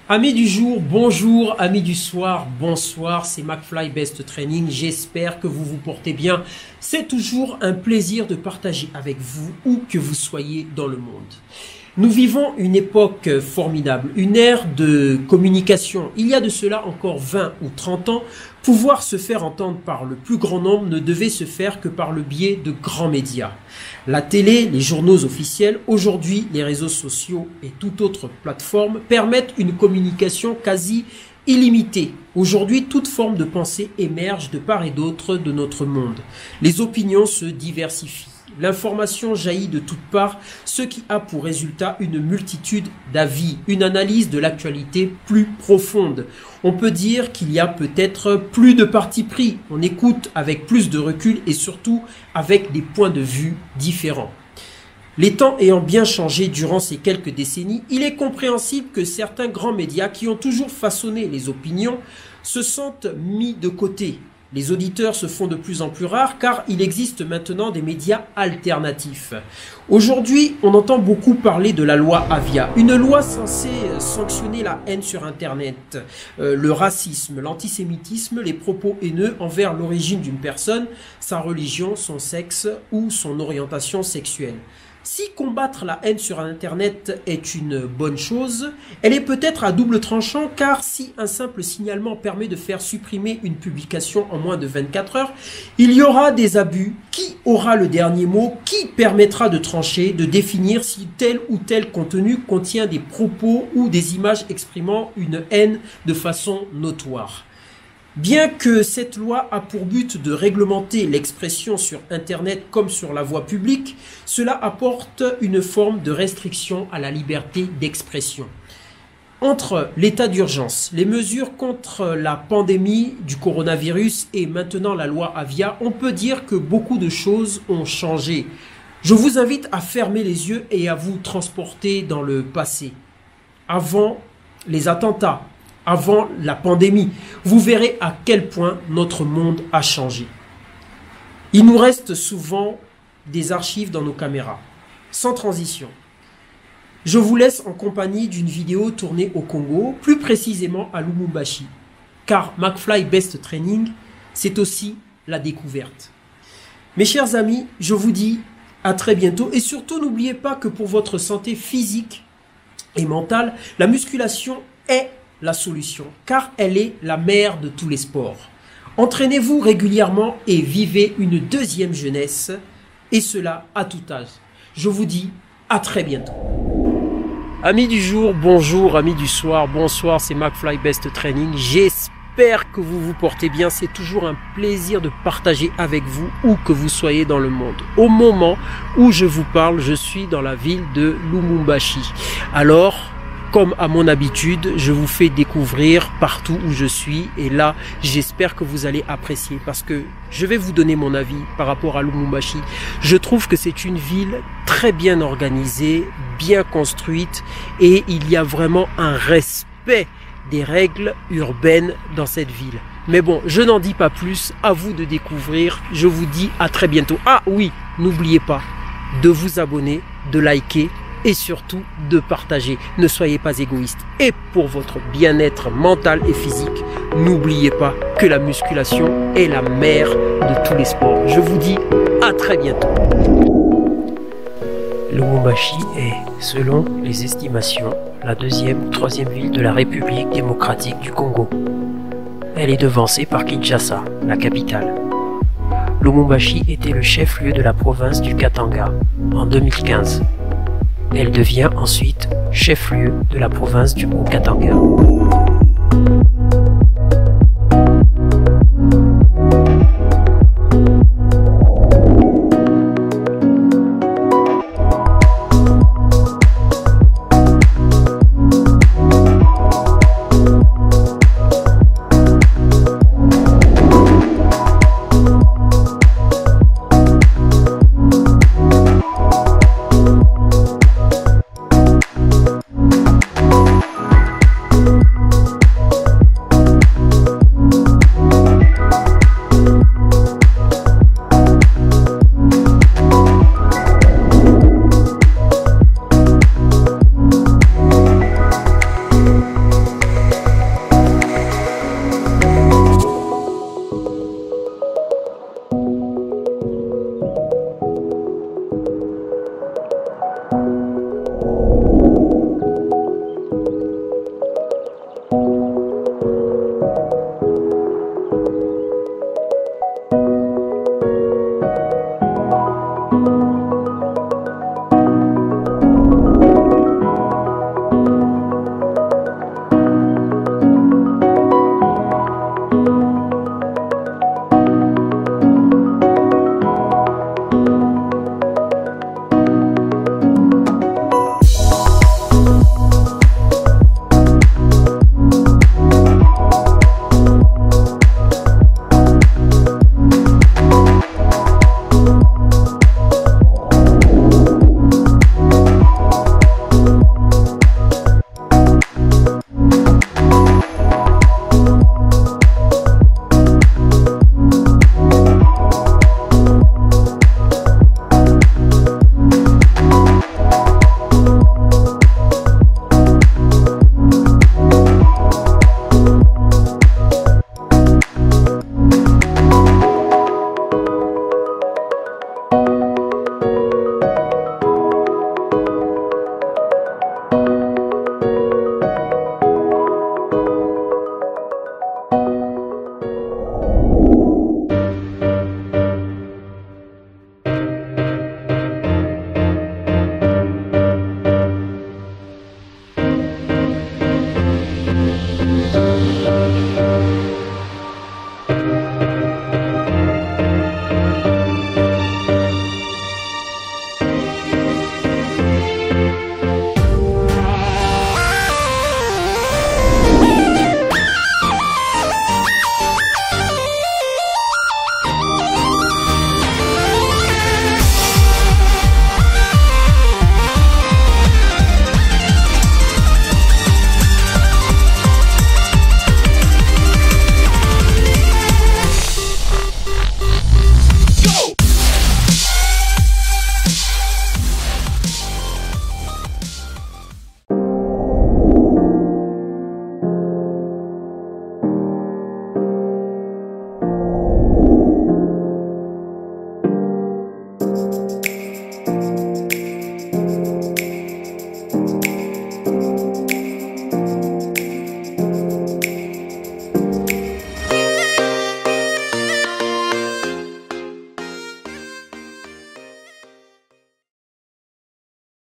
Amis du jour, bonjour, amis du soir, bonsoir, c'est McFly Best Training, j'espère que vous vous portez bien. C'est toujours un plaisir de partager avec vous où que vous soyez dans le monde. Nous vivons une époque formidable, une ère de communication. Il y a de cela encore 20 ou 30 ans, pouvoir se faire entendre par le plus grand nombre ne devait se faire que par le biais de grands médias. La télé, les journaux officiels, aujourd'hui les réseaux sociaux et toute autre plateforme permettent une communication quasi illimitée. Aujourd'hui, toute forme de pensée émerge de part et d'autre de notre monde. Les opinions se diversifient. L'information jaillit de toutes parts, ce qui a pour résultat une multitude d'avis, une analyse de l'actualité plus profonde. On peut dire qu'il y a peut-être plus de parti pris, on écoute avec plus de recul et surtout avec des points de vue différents. Les temps ayant bien changé durant ces quelques décennies, il est compréhensible que certains grands médias qui ont toujours façonné les opinions se sentent mis de côté. Les auditeurs se font de plus en plus rares car il existe maintenant des médias alternatifs. Aujourd'hui, on entend beaucoup parler de la loi Avia, une loi censée sanctionner la haine sur Internet, le racisme, l'antisémitisme, les propos haineux envers l'origine d'une personne, sa religion, son sexe ou son orientation sexuelle. Si combattre la haine sur Internet est une bonne chose, elle est peut-être à double tranchant car si un simple signalement permet de faire supprimer une publication en moins de 24 heures, il y aura des abus. Qui aura le dernier mot? Qui permettra de trancher, de définir si tel ou tel contenu contient des propos ou des images exprimant une haine de façon notoire? Bien que cette loi a pour but de réglementer l'expression sur Internet comme sur la voie publique, cela apporte une forme de restriction à la liberté d'expression. Entre l'état d'urgence, les mesures contre la pandémie du coronavirus et maintenant la loi Avia, on peut dire que beaucoup de choses ont changé. Je vous invite à fermer les yeux et à vous transporter dans le passé. Avant les attentats, avant la pandémie, vous verrez à quel point notre monde a changé. Il nous reste souvent des archives dans nos caméras. Sans transition, je vous laisse en compagnie d'une vidéo tournée au Congo, plus précisément à Lubumbashi, car McFly Best Training, c'est aussi la découverte. Mes chers amis, je vous dis à très bientôt et surtout n'oubliez pas que pour votre santé physique et mentale, la musculation est la solution, car elle est la mère de tous les sports. Entraînez-vous régulièrement et vivez une deuxième jeunesse, et cela à tout âge. Je vous dis à très bientôt. Amis du jour, bonjour, amis du soir, bonsoir, c'est McFly Best Training. J'espère que vous vous portez bien, c'est toujours un plaisir de partager avec vous où que vous soyez dans le monde. Au moment où je vous parle, je suis dans la ville de Lubumbashi. Alors, comme à mon habitude, je vous fais découvrir partout où je suis et là, j'espère que vous allez apprécier parce que je vais vous donner mon avis par rapport à Lubumbashi. Je trouve que c'est une ville très bien organisée, bien construite et il y a vraiment un respect des règles urbaines dans cette ville. Mais bon, je n'en dis pas plus, à vous de découvrir. Je vous dis à très bientôt. Ah oui, n'oubliez pas de vous abonner, de liker et surtout de partager. Ne soyez pas égoïste. Et pour votre bien-être mental et physique, n'oubliez pas que la musculation est la mère de tous les sports. Je vous dis à très bientôt. Lubumbashi est, selon les estimations, la deuxième ou troisième ville de la République démocratique du Congo. Elle est devancée par Kinshasa, la capitale. Lubumbashi était le chef-lieu de la province du Katanga en 2015. Elle devient ensuite chef-lieu de la province du Haut-Katanga.